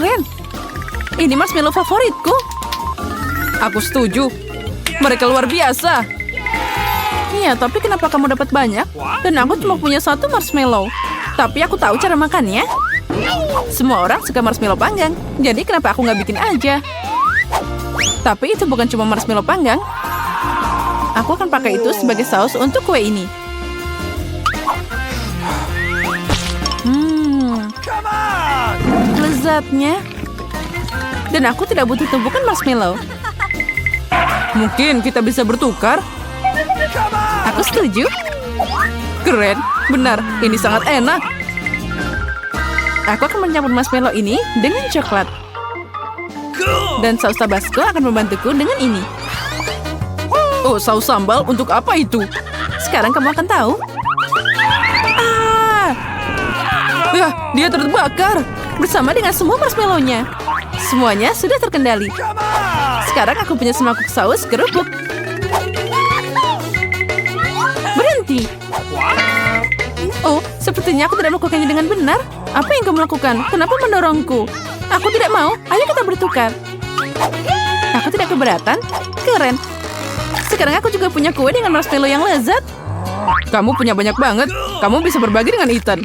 keren. Ini marshmallow favoritku. Aku setuju. Mereka luar biasa. Iya, tapi kenapa kamu dapat banyak? Dan aku cuma punya satu marshmallow. Tapi aku tahu cara makannya. Semua orang suka marshmallow panggang. Jadi kenapa aku nggak bikin aja? Tapi itu bukan cuma marshmallow panggang. Aku akan pakai itu sebagai saus untuk kue ini. Lezatnya. Dan aku tidak butuh tumpukan marshmallow. Mungkin kita bisa bertukar. Aku setuju. Keren, benar. Ini sangat enak. Aku akan mencampur marshmallow ini dengan coklat. Dan saus Tabasco akan membantuku dengan ini. Oh, saus sambal untuk apa itu? Sekarang kamu akan tahu. Ya, dia terbakar. Bersama dengan semua marshmallow-nya. Semuanya sudah terkendali. Sekarang aku punya semangkuk saus kerupuk. Berhenti. Oh, sepertinya aku tidak melakukannya dengan benar. Apa yang kamu lakukan? Kenapa mendorongku? Aku tidak mau. Ayo kita bertukar. Aku tidak keberatan. Keren. Sekarang aku juga punya kue dengan marshmallow yang lezat. Kamu punya banyak banget. Kamu bisa berbagi dengan Ethan.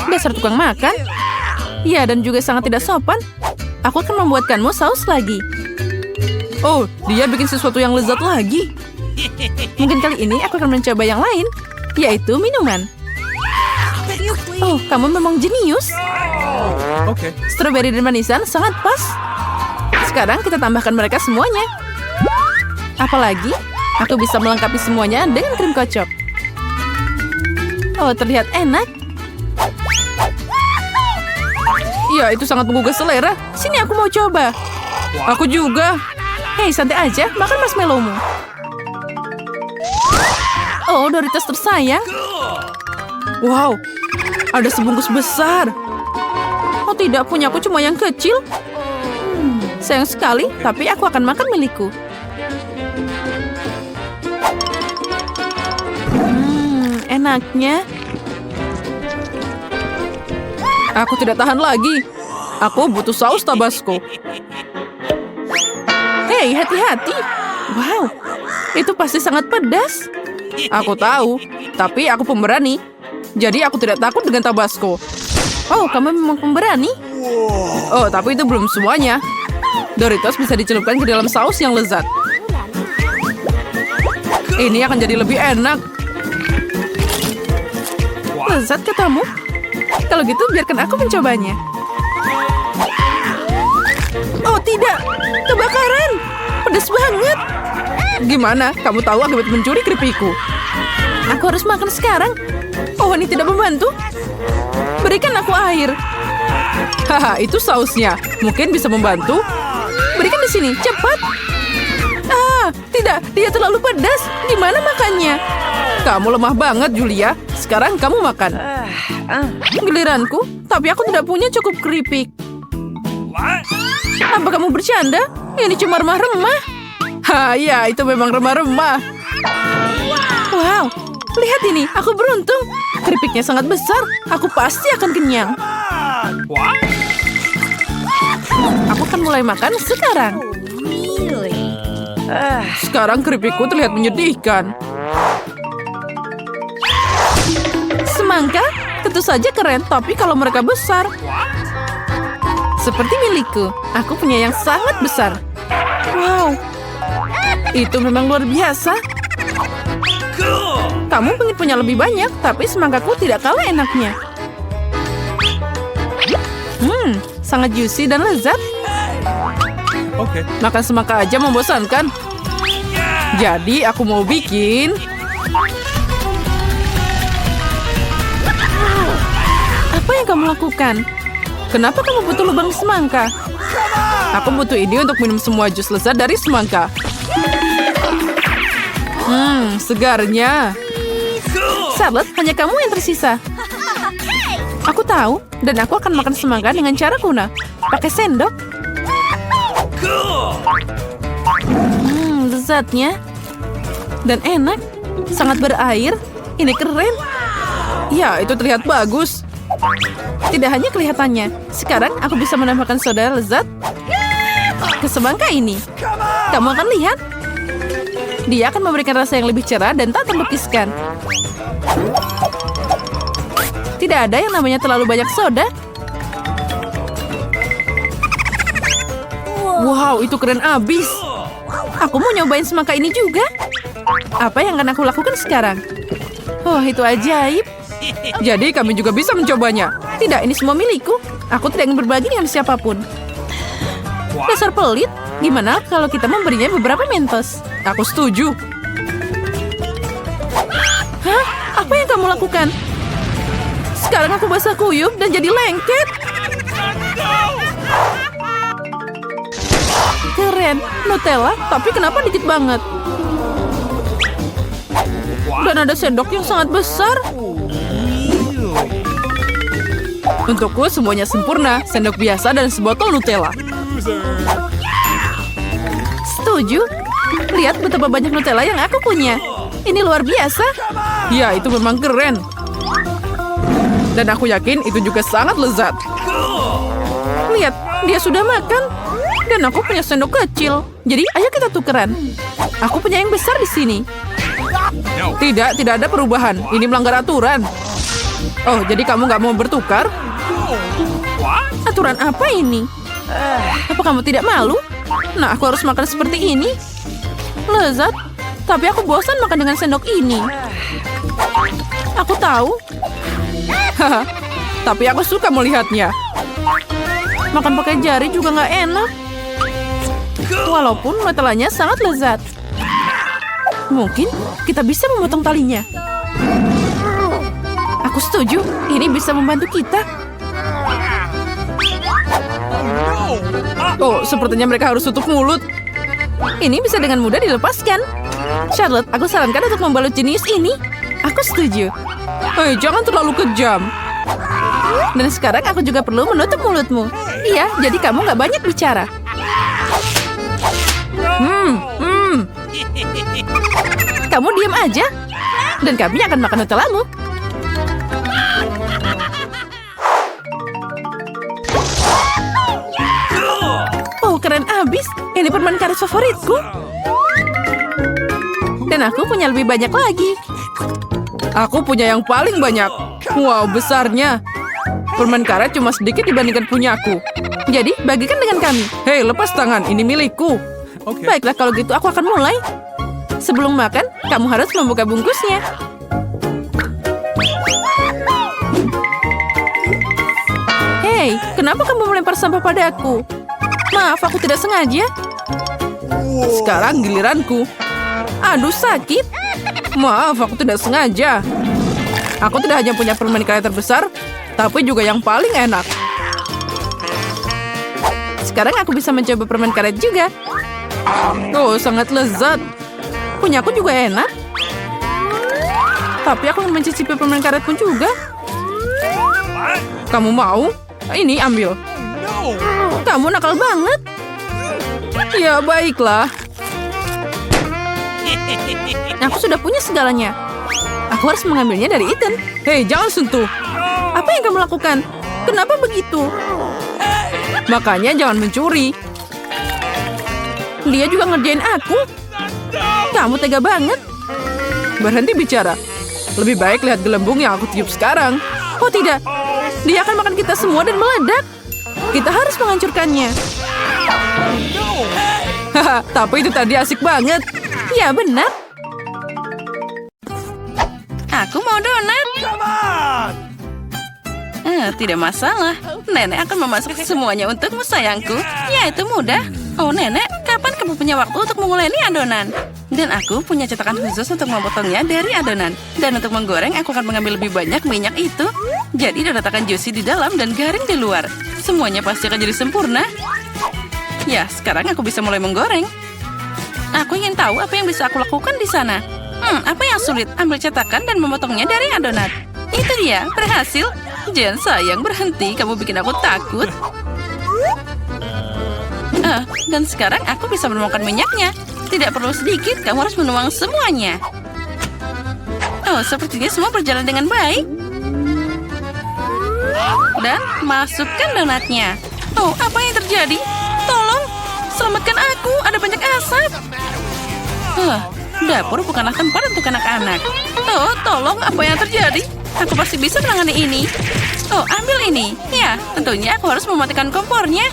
Dasar tukang makan. Ya, dan juga sangat tidak sopan. Aku akan membuatkanmu saus lagi. Oh, dia bikin sesuatu yang lezat lagi. Mungkin kali ini aku akan mencoba yang lain, yaitu minuman. Oh, kamu memang jenius. Oke. Strawberry dan manisan sangat pas. Sekarang kita tambahkan mereka semuanya. Apalagi, aku bisa melengkapi semuanya dengan krim kocok. Oh, terlihat enak. Ya, itu sangat menggugah selera. Sini aku mau coba. Aku juga. Hei, santai aja. Makan marshmallow-mu. Oh, Doritos tersayang. Wow, ada sebungkus besar. Oh tidak, punya aku cuma yang kecil. Sayang sekali, tapi aku akan makan milikku. Enaknya. Aku tidak tahan lagi. Aku butuh saus Tabasco. Hei, hati-hati. Wow, itu pasti sangat pedas. Aku tahu, tapi aku pemberani. Jadi aku tidak takut dengan Tabasco. Oh, kamu memang pemberani? Oh, tapi itu belum semuanya. Doritos bisa dicelupkan ke dalam saus yang lezat. Ini akan jadi lebih enak. Lezat katamu? Kalau gitu biarkan aku mencobanya. Oh tidak, kebakaran. Pedas banget. Gimana? Kamu tahu akibat mencuri keripikku. Aku harus makan sekarang. Oh, ini tidak membantu. Berikan aku air. Haha, itu sausnya. Mungkin bisa membantu. Berikan di sini, cepat. Tidak, dia terlalu pedas. Gimana makannya? Kamu lemah banget, Julia. Sekarang kamu makan. Giliranku, tapi aku tidak punya cukup keripik. Apa kamu bercanda? Ini cuma remah-remah. Ya, itu memang remah-remah. Wow, lihat ini, aku beruntung. Keripiknya sangat besar. Aku pasti akan kenyang. Aku akan mulai makan sekarang. Sekarang keripikku terlihat menyedihkan. Semangka? Tentu saja keren, tapi kalau mereka besar. Seperti milikku, aku punya yang sangat besar. Wow, itu memang luar biasa. Kamu ingin punya lebih banyak, tapi semangkaku tidak kalah enaknya. Sangat juicy dan lezat. Oke. Makan semangka aja membosankan. Jadi aku mau bikin... Apa yang kamu lakukan? Kenapa kamu butuh lubang semangka? Aku butuh ini untuk minum semua jus lezat dari semangka. Segarnya. Charlotte, hanya kamu yang tersisa. Aku tahu, dan aku akan makan semangka dengan cara kuna. Pakai sendok. Lezatnya. Dan enak. Sangat berair. Ini keren. Ya, itu terlihat bagus. Tidak hanya kelihatannya, sekarang aku bisa menambahkan soda lezat ke semangka ini. Kamu akan lihat. Dia akan memberikan rasa yang lebih cerah dan tak terlukiskan. Tidak ada yang namanya terlalu banyak soda. Wow, itu keren abis. Aku mau nyobain semangka ini juga. Apa yang akan aku lakukan sekarang? Oh, itu ajaib. Jadi kami juga bisa mencobanya. Tidak, ini semua milikku. Aku tidak ingin berbagi dengan siapapun. Dasar pelit. Gimana kalau kita memberinya beberapa Mentos? Aku setuju. Hah? Apa yang kamu lakukan? Sekarang aku basah kuyup dan jadi lengket. Keren, Nutella, tapi kenapa dikit banget? Dan ada sendok yang sangat besar. Untukku semuanya sempurna, sendok biasa dan sebotol Nutella. Setuju. Lihat betapa banyak Nutella yang aku punya. Ini luar biasa. Ya, itu memang keren. Dan aku yakin itu juga sangat lezat. Lihat, dia sudah makan. Dan aku punya sendok kecil. Jadi, ayo kita tukeran. Aku punya yang besar di sini. Tidak ada perubahan. Ini melanggar aturan. Oh, jadi kamu nggak mau bertukar? Aturan apa ini? Apa kamu tidak malu? Nah, aku harus makan seperti ini. Lezat, tapi aku bosan makan dengan sendok ini. Aku tahu. Haha, tapi aku suka melihatnya. Makan pakai jari juga nggak enak. Walaupun Nutellanya sangat lezat. Mungkin kita bisa memotong talinya. Aku setuju, ini bisa membantu kita. Oh, sepertinya mereka harus tutup mulut. Ini bisa dengan mudah dilepaskan. Charlotte, aku sarankan untuk membalut jenis ini. Aku setuju. Hei, jangan terlalu kejam. Dan sekarang aku juga perlu menutup mulutmu. Iya, jadi kamu nggak banyak bicara. Kamu diam aja. Dan kami akan makan Nutellamu. Oh, keren abis. Ini permen karet favoritku. Dan aku punya lebih banyak lagi. Aku punya yang paling banyak. Wow, besarnya. Permen karet cuma sedikit dibandingkan punyaku. Jadi, bagikan dengan kami. Hei, lepas tangan. Ini milikku. Okay. Baiklah, kalau gitu aku akan mulai. Sebelum makan, kamu harus membuka bungkusnya. Hei, kenapa kamu melempar sampah padaku? Maaf, aku tidak sengaja. Sekarang giliranku. Aduh, sakit. Maaf, aku tidak sengaja. Aku tidak hanya punya permen karet terbesar, tapi juga yang paling enak. Sekarang aku bisa mencoba permen karet juga. Oh, sangat lezat. Punyaku juga enak. Tapi aku ingin mencicipi permen karet pun juga. Kamu mau? Ini ambil. Kamu nakal banget. Ya, baiklah. Aku sudah punya segalanya. Aku harus mengambilnya dari Ethan. Hei, jangan sentuh. Apa yang kamu lakukan? Kenapa begitu? Makanya jangan mencuri. Dia juga ngerjain aku. Kamu tega banget. Berhenti bicara. Lebih baik lihat gelembung yang aku tiup sekarang. Oh tidak. Dia akan makan kita semua dan meledak. Kita harus menghancurkannya. Haha, tapi itu tadi asik banget. Ya, benar. Aku mau donat. Tidak masalah. Nenek akan memasak semuanya untukmu, sayangku. Ya, itu mudah. Oh, Nenek, kapan kamu punya waktu untuk menguleni adonan? Dan aku punya cetakan khusus untuk memotongnya dari adonan. Dan untuk menggoreng, aku akan mengambil lebih banyak minyak itu. Jadi donat akan juicy di dalam dan garing di luar. Semuanya pasti akan jadi sempurna. Ya, sekarang aku bisa mulai menggoreng. Aku ingin tahu apa yang bisa aku lakukan di sana. Apa yang sulit? Ambil cetakan dan memotongnya dari adonan. Itu dia, berhasil. Jen, sayang, berhenti. Kamu bikin aku takut. Dan sekarang aku bisa menuangkan minyaknya. Tidak perlu sedikit, kamu harus menuang semuanya. Oh, sepertinya semua berjalan dengan baik. Dan masukkan donatnya. Oh, apa yang terjadi? Tolong, selamatkan aku. Ada banyak asap. Dapur bukanlah tempat untuk anak-anak. Oh, tolong, apa yang terjadi? Aku pasti bisa menangani ini. Oh, ambil ini. Ya, tentunya aku harus mematikan kompornya.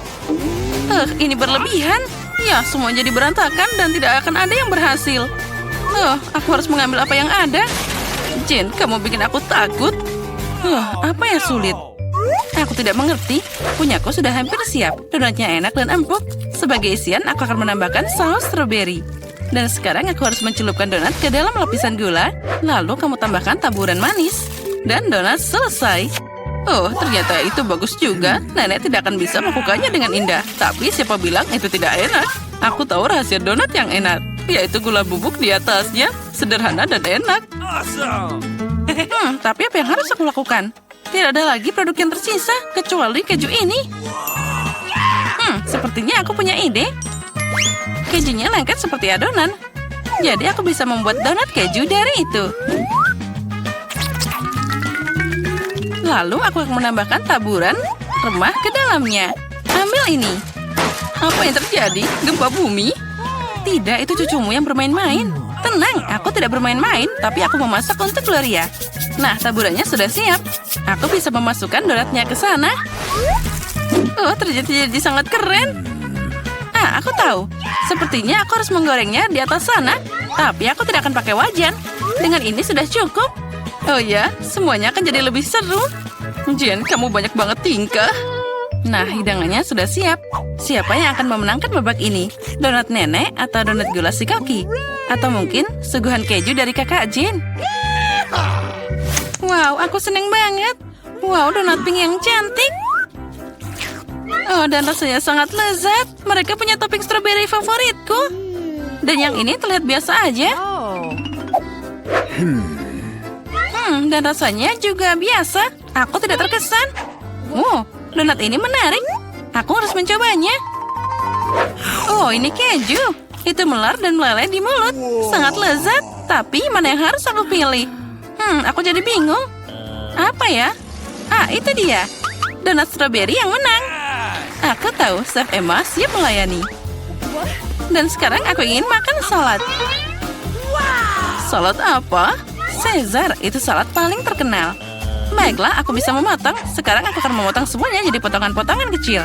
Ini berlebihan. Ya, semua jadi berantakan dan tidak akan ada yang berhasil. Aku harus mengambil apa yang ada. Jen, kamu bikin aku takut. Apa yang sulit? Aku tidak mengerti. Punyaku sudah hampir siap. Donatnya enak dan empuk. Sebagai isian, aku akan menambahkan saus strawberry. Dan sekarang aku harus mencelupkan donat ke dalam lapisan gula. Lalu kamu tambahkan taburan manis. Dan donat selesai. Oh, ternyata itu bagus juga. Nenek tidak akan bisa melakukannya dengan indah. Tapi siapa bilang itu tidak enak? Aku tahu rahasia donat yang enak, yaitu gula bubuk di atasnya. Sederhana dan enak. Awesome. Tapi apa yang harus aku lakukan? Tidak ada lagi produk yang tersisa, kecuali keju ini. Sepertinya aku punya ide. Kejunya lengket seperti adonan. Jadi aku bisa membuat donat keju dari itu. Lalu aku akan menambahkan taburan remah ke dalamnya. Ambil ini. Apa yang terjadi? Gempa bumi? Tidak, itu cucumu yang bermain-main. Tenang, aku tidak bermain-main, tapi aku memasak untuk Gloria. Nah, taburannya sudah siap. Aku bisa memasukkan donatnya ke sana. Oh, ternyata jadi sangat keren. Aku tahu. Sepertinya aku harus menggorengnya di atas sana. Tapi aku tidak akan pakai wajan. Dengan ini sudah cukup. Oh ya, semuanya akan jadi lebih seru. Jen, kamu banyak banget tingkah. Nah, hidangannya sudah siap. Siapa yang akan memenangkan babak ini? Donat nenek atau donat gula si Koki? Atau mungkin suguhan keju dari kakak Jen? Wow, aku seneng banget. Wow, donat pink yang cantik. Oh, dan rasanya sangat lezat. Mereka punya topping strawberry favoritku. Dan yang ini terlihat biasa aja. Dan rasanya juga biasa. Aku tidak terkesan. Oh, donat ini menarik. Aku harus mencobanya. Oh, ini keju. Itu melar dan meleleh di mulut. Sangat lezat. Tapi mana yang harus aku pilih? Aku jadi bingung. Apa ya? Itu dia. Donat strawberry yang menang. Aku tahu, Chef Emma siap melayani. Dan sekarang aku ingin makan salad. Salad apa? Caesar, itu salad paling terkenal. Baiklah, aku bisa memotong. Sekarang aku akan memotong semuanya jadi potongan-potongan kecil.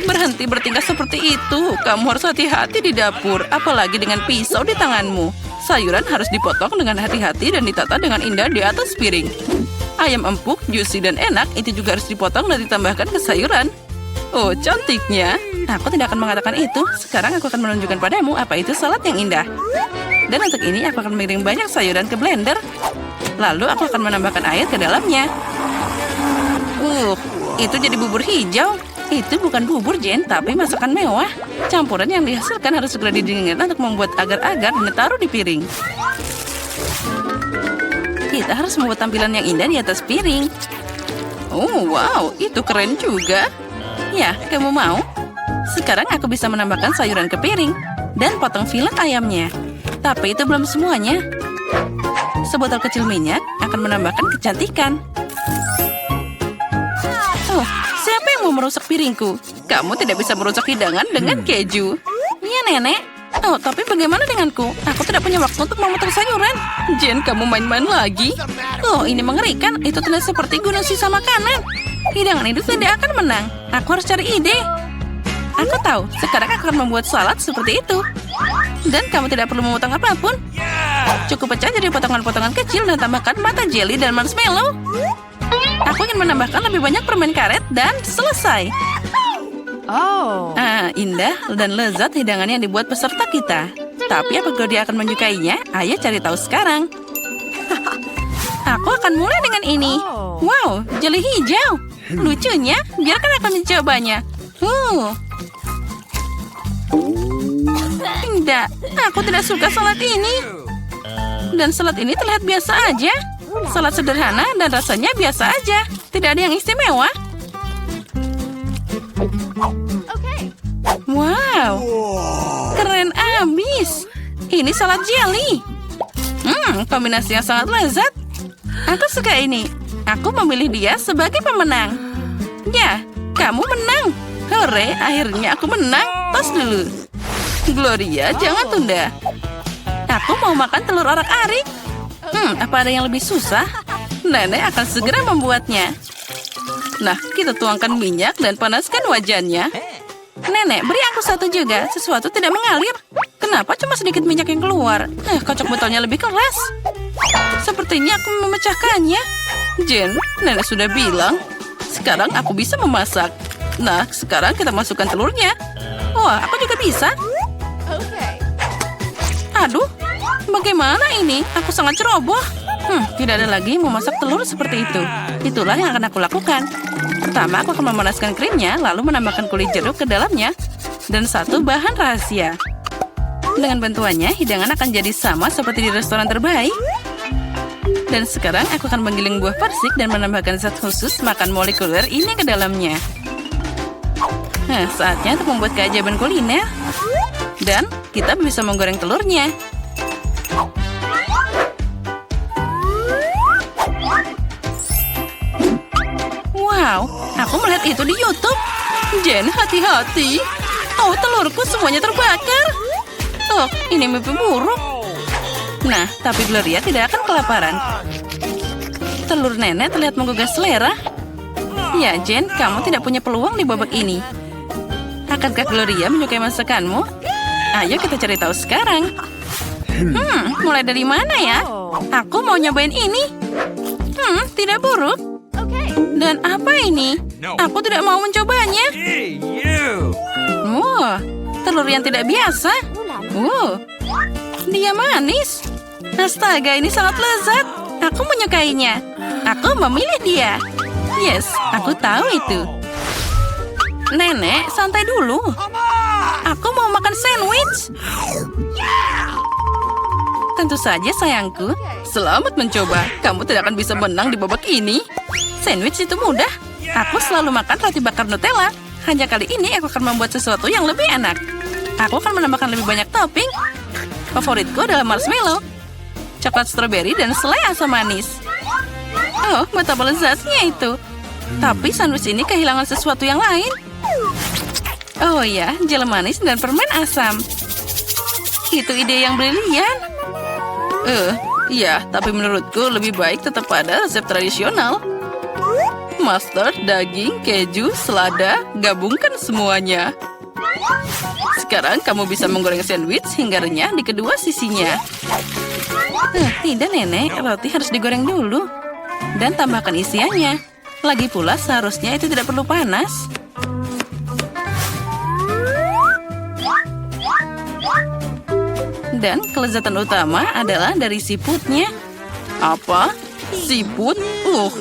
Berhenti bertingkah seperti itu. Kamu harus hati-hati di dapur, apalagi dengan pisau di tanganmu. Sayuran harus dipotong dengan hati-hati dan ditata dengan indah di atas piring. Ayam empuk, juicy dan enak, itu juga harus dipotong dan ditambahkan ke sayuran. Oh, cantiknya. Aku tidak akan mengatakan itu. Sekarang aku akan menunjukkan padamu apa itu salad yang indah. Dan untuk ini aku akan mengirim banyak sayuran ke blender. Lalu aku akan menambahkan air ke dalamnya. Itu jadi bubur hijau. Itu bukan bubur, Jen, tapi masakan mewah. Campuran yang dihasilkan harus segera didinginkan untuk membuat agar-agar dan ditaruh di piring. Kita harus membuat tampilan yang indah di atas piring. Oh, wow, itu keren juga. Ya, kamu mau? Sekarang aku bisa menambahkan sayuran ke piring dan potong filet ayamnya. Tapi itu belum semuanya. Sebotol kecil minyak akan menambahkan kecantikan. Oh, siapa yang mau merusak piringku? Kamu tidak bisa merusak hidangan dengan keju. Iya, Nenek. Oh, tapi bagaimana denganku? Aku tidak punya waktu untuk memotong sayuran. Jen, kamu main-main lagi? Oh, ini mengerikan. Itu terlihat seperti gunung sisa makanan. Hidangan itu tidak akan menang. Aku harus cari ide. Aku tahu, sekarang aku akan membuat salad seperti itu. Dan kamu tidak perlu memotong apapun. Cukup pecah jadi potongan-potongan kecil dan tambahkan mata jelly dan marshmallow. Aku ingin menambahkan lebih banyak permen karet dan selesai. Indah dan lezat hidangan yang dibuat peserta kita. Tapi apakah dia akan menyukainya? Ayo cari tahu sekarang. Aku akan mulai dengan ini. Wow, jelly hijau. Lucunya, biarkan aku mencobanya. Tidak, aku tidak suka salad ini. Dan salad ini terlihat biasa aja. Salad sederhana dan rasanya biasa aja. Tidak ada yang istimewa. Wow, keren abis. Ini salad jelly. Kombinasi yang sangat lezat. Aku suka ini. Aku memilih dia sebagai pemenang. Ya, kamu menang. Hore, akhirnya aku menang. Tos dulu. Gloria, jangan tunda. Aku mau makan telur orak-arik. Apa ada yang lebih susah? Nenek akan segera membuatnya. Nah, kita tuangkan minyak dan panaskan wajannya. Nenek, beri aku satu juga. Sesuatu tidak mengalir. Kenapa cuma sedikit minyak yang keluar? Kocok botolnya lebih keras. Sepertinya aku memecahkannya. Jen, nenek sudah bilang. Sekarang aku bisa memasak. Nah, sekarang kita masukkan telurnya. Wah, aku juga bisa. Aduh, bagaimana ini? Aku sangat ceroboh. Tidak ada lagi memasak telur seperti itu. Itulah yang akan aku lakukan. Pertama, aku akan memanaskan krimnya, lalu menambahkan kulit jeruk ke dalamnya. Dan satu bahan rahasia. Dengan bantuannya, hidangan akan jadi sama seperti di restoran terbaik. Dan sekarang aku akan menggiling buah persik dan menambahkan zat khusus makan molekuler ini ke dalamnya. Nah, saatnya untuk membuat keajaiban kuliner. Dan kita bisa menggoreng telurnya. Wow, aku melihat itu di YouTube. Jen, hati-hati. Oh, telurku semuanya terbakar. Oh, ini mimpi buruk. Nah, tapi Gloria tidak akan kelaparan. Telur nenek terlihat menggugah selera. Ya, Jen, kamu tidak punya peluang di babak ini. Akankah Gloria menyukai masakanmu? Ayo kita cari tahu sekarang. Mulai dari mana ya? Aku mau nyobain ini. Tidak buruk. Dan apa ini? Aku tidak mau mencobanya. Hey, you! Wah, telur yang tidak biasa. Dia manis. Astaga, ini sangat lezat. Aku menyukainya. Aku memilih dia. Yes, aku tahu itu. Nenek, santai dulu. Aku mau makan sandwich. Tentu saja, sayangku. Selamat mencoba. Kamu tidak akan bisa menang di babak ini. Sandwich itu mudah. Aku selalu makan roti bakar Nutella. Hanya kali ini aku akan membuat sesuatu yang lebih enak. Aku akan menambahkan lebih banyak topping. Favoritku adalah marshmallow, coklat stroberi, dan selai asam manis. Oh, betapa lezatnya itu. Tapi sandwich ini kehilangan sesuatu yang lain. Oh ya, jel manis dan permen asam. Itu ide yang brilian. Ya, tapi menurutku lebih baik tetap pada resep tradisional. Mustard, daging, keju, selada, gabungkan semuanya. Sekarang kamu bisa menggoreng sandwich hingga renyah di kedua sisinya. Tidak, Nenek. Roti harus digoreng dulu. Dan tambahkan isiannya. Lagi pula seharusnya itu tidak perlu panas. Dan kelezatan utama adalah dari siputnya. Apa? Siput?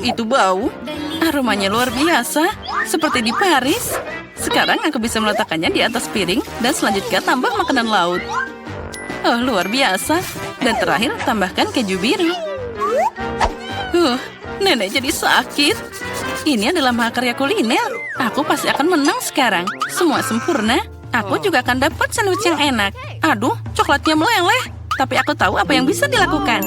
Itu bau. Aromanya luar biasa, seperti di Paris. Sekarang aku bisa meletakkannya di atas piring dan selanjutnya tambah makanan laut. Oh, luar biasa. Dan terakhir, tambahkan keju biru. Nenek jadi sakit. Ini adalah mahakarya kuliner. Aku pasti akan menang sekarang. Semua sempurna. Aku juga akan dapat sandwich yang enak. Aduh, coklatnya meleleh. Tapi aku tahu apa yang bisa dilakukan.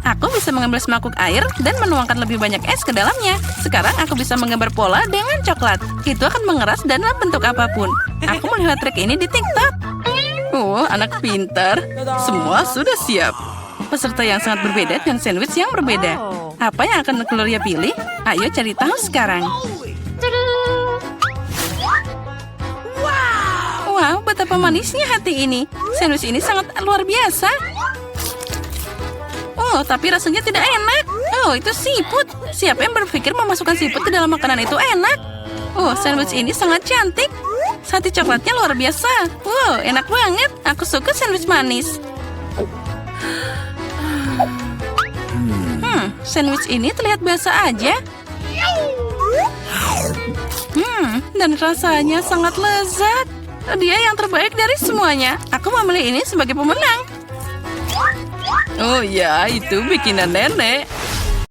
Aku bisa mengambil semangkuk air dan menuangkan lebih banyak es ke dalamnya. Sekarang aku bisa menggambar pola dengan coklat. Itu akan mengeras dalam bentuk apapun. Aku melihat trik ini di TikTok. Anak pintar. Semua sudah siap. Peserta yang sangat berbeda dan sandwich yang berbeda. Apa yang akan Gloria pilih? Ayo cari tahu sekarang. Wow, betapa manisnya hati ini. Sandwich ini sangat luar biasa. Tapi rasanya tidak enak. Itu siput. Siapa yang berpikir memasukkan siput ke dalam makanan itu enak? Sandwich ini sangat cantik. Sati coklatnya luar biasa. Enak banget. Aku suka sandwich manis. Sandwich ini terlihat biasa aja. Dan rasanya sangat lezat. Dia yang terbaik dari semuanya. Aku memilih ini sebagai pemenang. Oh ya, itu bikinan nenek.